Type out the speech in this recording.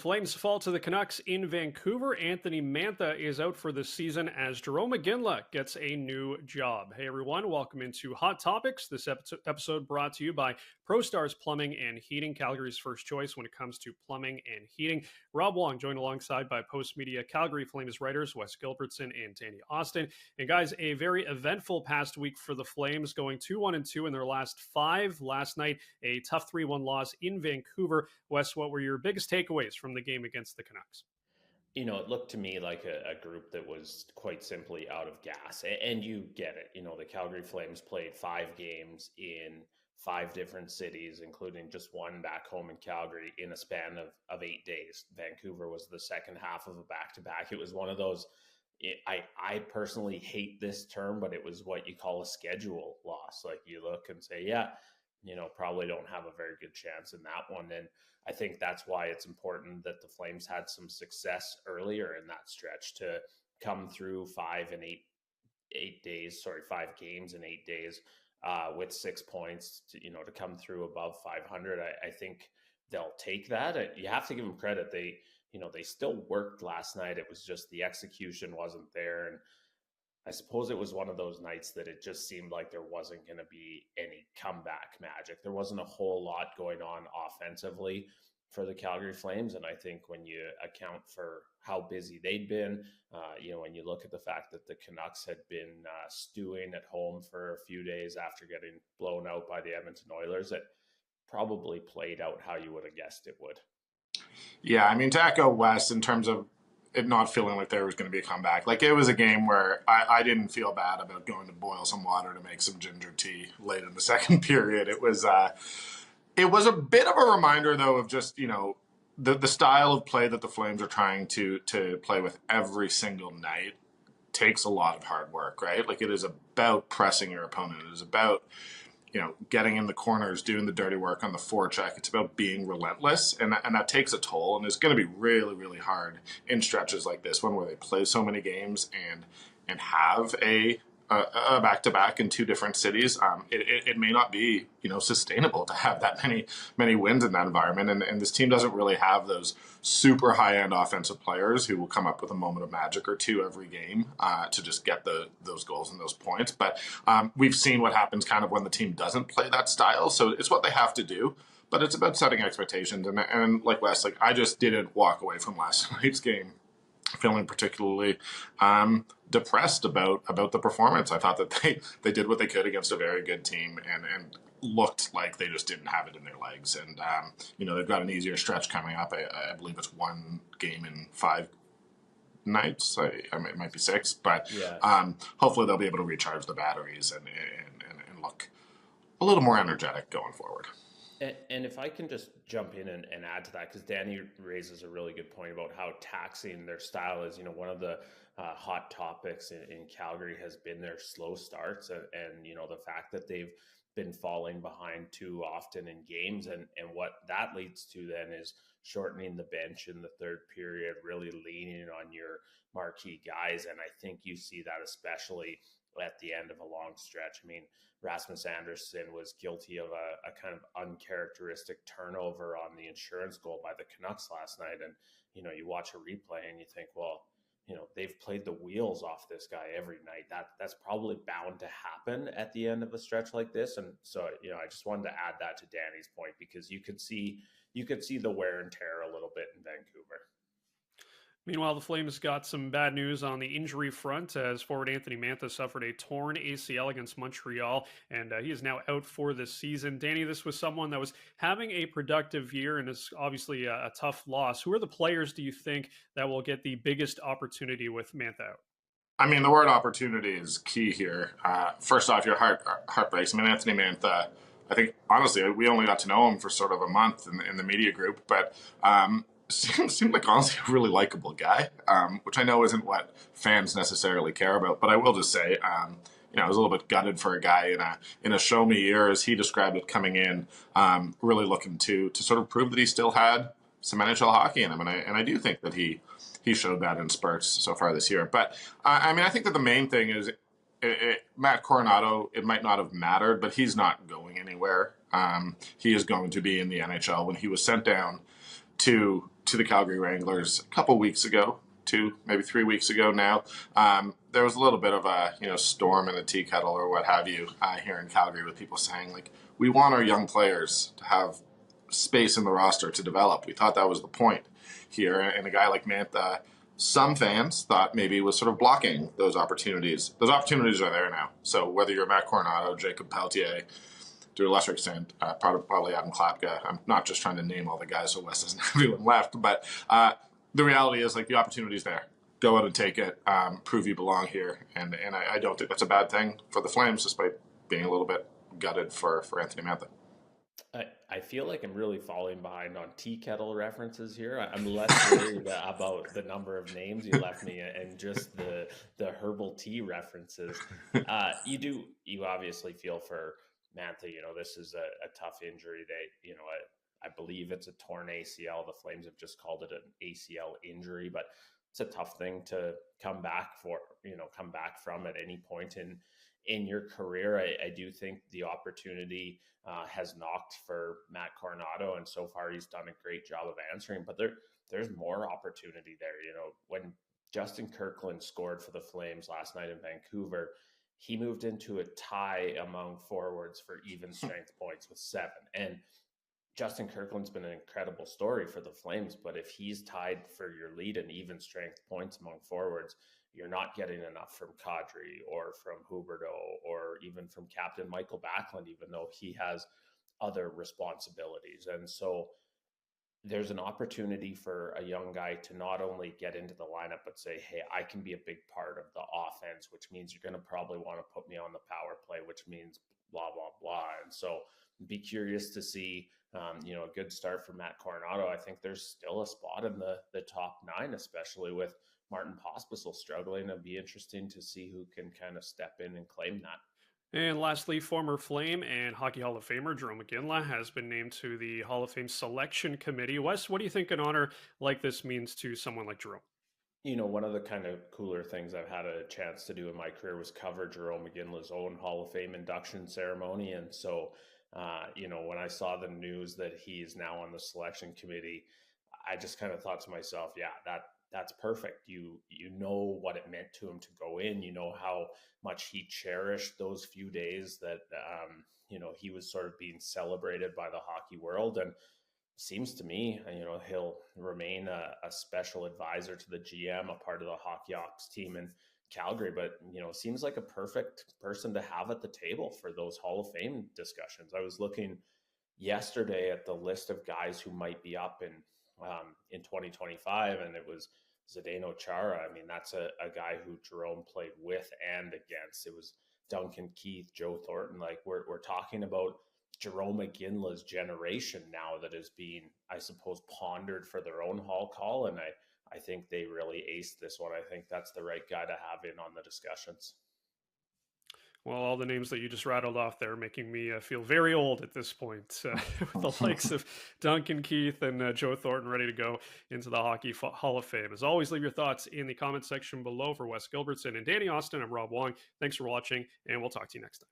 Flames fall to the Canucks in Vancouver. Anthony Mantha is out for the season as Jarome Iginla gets a new job. Hey everyone, welcome into Hot Topics. This episode brought to you by ProStars Plumbing and Heating, Calgary's first choice when it comes to plumbing and heating. Rob Wong joined alongside by Postmedia Calgary Flames writers Wes Gilbertson and Danny Austin. And guys, a very eventful past week for the Flames, going 2-1-2 in their last 5. Last night, a tough 3-1 loss in Vancouver. Wes, what were your biggest takeaways from the game against the Canucks? You know, it looked to me like a group that was quite simply out of gas. And you get it. You know, the Calgary Flames played 5 games in 5 different cities, including just one back home in Calgary in a span of 8 days. Vancouver was the second half of a back-to-back. It was one of those, I personally hate this term, but it was what you call a schedule loss. Like you look and say, yeah, you know, probably don't have a very good chance in that one. And I think that's why it's important that the Flames had some success earlier in that stretch to come through 5 games in 8 days with 6 points to come through above 500. I think they'll take that. You have to give them credit. They still worked last night. It was just the execution wasn't there. And I suppose it was one of those nights that it just seemed like there wasn't going to be any comeback magic. There wasn't a whole lot going on offensively for the Calgary Flames. And I think when you account for how busy they'd been, when you look at the fact that the Canucks had been stewing at home for a few days after getting blown out by the Edmonton Oilers, it probably played out how you would have guessed it would. Yeah, I mean, to echo Wes in terms of it not feeling like there was going to be a comeback. Like, it was a game where I didn't feel bad about going to boil some water to make some ginger tea late in the second period. It was a bit of a reminder, though, of just, the style of play that the Flames are trying to play with every single night takes a lot of hard work, right? Like, it is about pressing your opponent. It is about getting in the corners, doing the dirty work on the forecheck. It's about being relentless, and that takes a toll. And it's going to be really, really hard in stretches like this one where they play so many games and have a back-to-back in 2 different cities. It may not be sustainable to have that many wins in that environment. And this team doesn't really have those super high-end offensive players who will come up with a moment of magic or 2 every game to just get those goals and those points. But we've seen what happens kind of when the team doesn't play that style. So it's what they have to do. But it's about setting expectations. And like Wes, I just didn't walk away from last night's game feeling particularly depressed about the performance. I thought that they did what they could against a very good team and looked like they just didn't have it in their legs. And, they've got an easier stretch coming up. I believe it's 1 game in 5 nights. It might be 6, but yeah. Hopefully they'll be able to recharge the batteries and look a little more energetic going forward. And if I can just jump in and add to that, because Danny raises a really good point about how taxing their style is. One of the hot topics in Calgary has been their slow starts and the fact that they've been falling behind too often in games. And what that leads to then is shortening the bench in the third period, really leaning on your marquee guys. And I think you see that especially at the end of a long stretch. I mean, Rasmus Anderson was guilty of a kind of uncharacteristic turnover on the insurance goal by the Canucks last night. And, you watch a replay and you think, well, they've played the wheels off this guy every night. That's probably bound to happen at the end of a stretch like this. And so, I just wanted to add that to Danny's point, because you could see the wear and tear a little bit in Vancouver. Meanwhile, the Flames got some bad news on the injury front as forward Anthony Mantha suffered a torn ACL against Montreal, and he is now out for the season. Danny, this was someone that was having a productive year and is obviously a tough loss. Who are the players, do you think, that will get the biggest opportunity with Mantha out? I mean, the word opportunity is key here. First off, your heart breaks. I mean, Anthony Mantha, I think, honestly, we only got to know him for sort of a month in the media group, but seemed like honestly a really likable guy, which I know isn't what fans necessarily care about. But I will just say, I was a little bit gutted for a guy in a show me year, as he described it, coming in, really looking to sort of prove that he still had some NHL hockey in him, and I do think that he showed that in spurts so far this year. But I think that the main thing is Matt Coronado. It might not have mattered, but he's not going anywhere. He is going to be in the NHL. When he was sent down to to the Calgary Wranglers a couple weeks ago, 2, maybe 3 weeks ago now. There was a little bit of a storm in the tea kettle or what have you here in Calgary with people saying like we want our young players to have space in the roster to develop. We thought that was the point here, and a guy like Mantha, some fans thought maybe was sort of blocking those opportunities. Those opportunities are there now. So whether you're Matt Coronado, Jacob Peltier, to a lesser extent, probably Adam Klapka. I'm not just trying to name all the guys so West doesn't have anyone left, but the reality is like the opportunity's there. Go out and take it, prove you belong here, and I don't think that's a bad thing for the Flames, despite being a little bit gutted for Anthony Mantha. I feel like I'm really falling behind on tea kettle references here. I'm less worried about the number of names you left me and just the herbal tea references. You obviously feel for Mantha. This is a tough injury. I believe it's a torn ACL. The Flames have just called it an ACL injury, but it's a tough thing to come back from at any point in your career. I do think the opportunity has knocked for Matt Coronado, and so far he's done a great job of answering, but there's more opportunity there. When Justin Kirkland scored for the Flames last night in Vancouver, he moved into a tie among forwards for even strength points with 7. And Justin Kirkland's been an incredible story for the Flames, but if he's tied for your lead in even strength points among forwards, you're not getting enough from Kadri or from Huberdeau or even from Captain Michael Backlund, even though he has other responsibilities. And so there's an opportunity for a young guy to not only get into the lineup, but say, hey, I can be a big part of the offense, which means you're going to probably want to put me on the power play, which means blah, blah, blah. And so be curious to see, a good start for Matt Coronado. I think there's still a spot in the top 9, especially with Martin Pospisil struggling. It'd be interesting to see who can kind of step in and claim that. And lastly, former Flame and Hockey Hall of Famer Jarome Iginla has been named to the Hall of Fame selection committee. Wes, what do you think an honor like this means to someone like Jarome? One of the kind of cooler things I've had a chance to do in my career was cover Jarome Iginla's own Hall of Fame induction ceremony. And so, when I saw the news that he's now on the selection committee, I just kind of thought to myself, yeah, that's perfect. You know what it meant to him to go in. You know how much he cherished those few days that, he was sort of being celebrated by the hockey world. And seems to me, he'll remain a special advisor to the GM, a part of the hockey ops team in Calgary, but seems like a perfect person to have at the table for those Hall of Fame discussions. I was looking yesterday at the list of guys who might be up in 2025, and it was Zdeno Chara. I mean, that's a guy who Jarome played with and against. It was Duncan Keith, Joe Thornton. Like we're talking about Jarome Iginla's generation now that is being, I suppose, pondered for their own hall call. And I think they really aced this one. I think that's the right guy to have in on the discussions. Well, all the names that you just rattled off there are making me feel very old at this point, with the likes of Duncan Keith and Joe Thornton ready to go into the Hockey Hall of Fame. As always, leave your thoughts in the comment section below. For Wes Gilbertson and Danny Austin, I'm Rob Wong. Thanks for watching, and we'll talk to you next time.